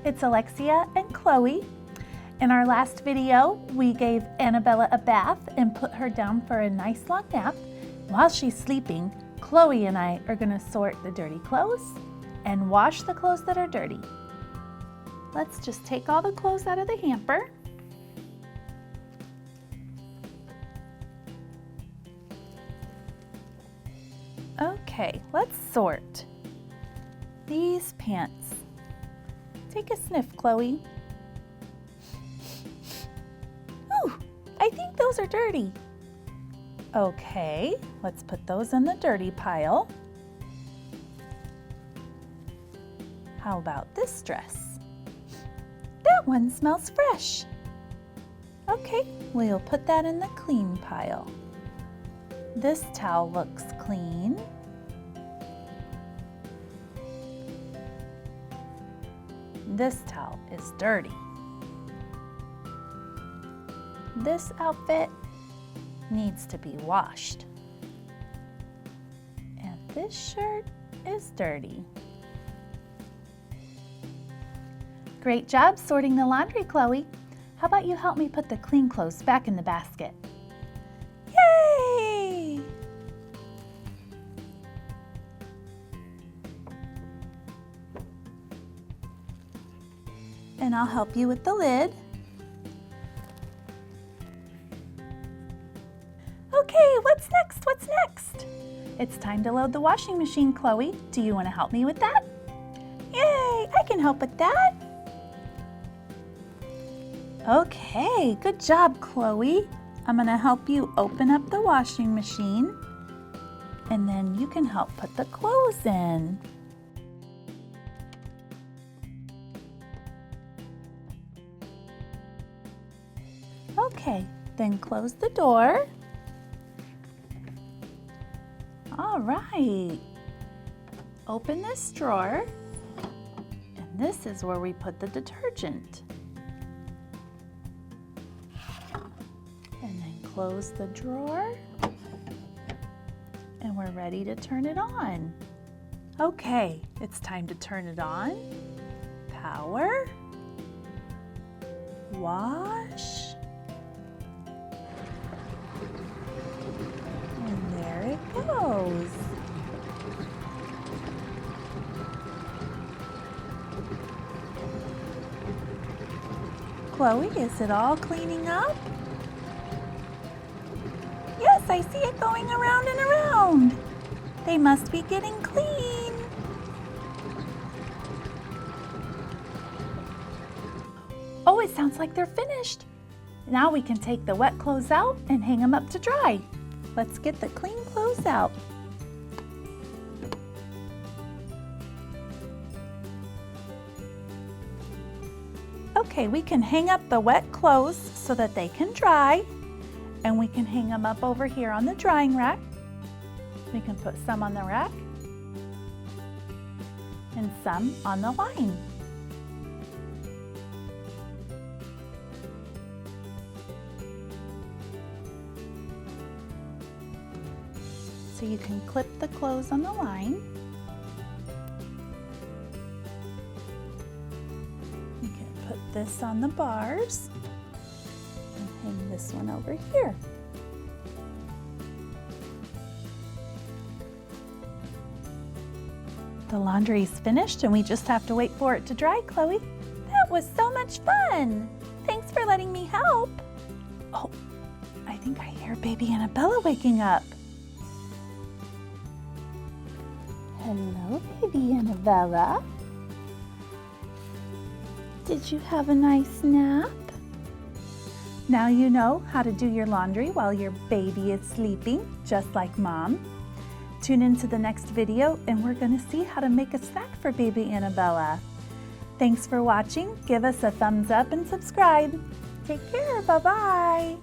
it's Alexia and Chloe. In our last video, we gave Annabella a bath and put her down for a nice long nap. While she's sleeping, Chloe and I are going to sort the dirty clothes and wash the clothes that are dirty. Let's just take all the clothes out of the hamper. Okay, let's sort. These pants. Take a sniff, Chloe. Ooh, I think those are dirty. Okay, let's put those in the dirty pile. How about this dress? That one smells fresh. Okay, we'll put that in the clean pile. This towel looks clean. This towel is dirty. This outfit needs to be washed. And this shirt is dirty. Great job sorting the laundry, Chloe. How about you help me put the clean clothes back in the basket? Yay! And I'll help you with the lid. Okay, what's next? What's next? It's time to load the washing machine, Chloe. Do you want to help me with that? Yay, I can help with that. Okay, good job, Chloe. I'm going to help you open up the washing machine, and then you can help put the clothes in. Okay, then close the door. All right. Open this drawer, and this is where we put the detergent. And then close the drawer, and we're ready to turn it on. Okay, it's time to turn it on. Power. Wash. Goes. Chloe, is it all cleaning up? Yes, I see it going around and around. They must be getting clean. Oh, it sounds like they're finished. Now we can take the wet clothes out and hang them up to dry. Let's get the clean clothes out. Okay, we can hang up the wet clothes so that they can dry, and we can hang them up over here on the drying rack. We can put some on the rack and some on the line. So you can clip the clothes on the line. You can put this on the bars and hang this one over here. The laundry is finished and we just have to wait for it to dry, Chloe. That was so much fun. Thanks for letting me help. Oh, I think I hear Baby Annabella waking up. Hello, Baby Annabella. Did you have a nice nap? Now you know how to do your laundry while your baby is sleeping, just like Mom. Tune into the next video and we're going to see how to make a snack for Baby Annabella. Thanks for watching. Give us a thumbs up and subscribe. Take care. Bye-bye.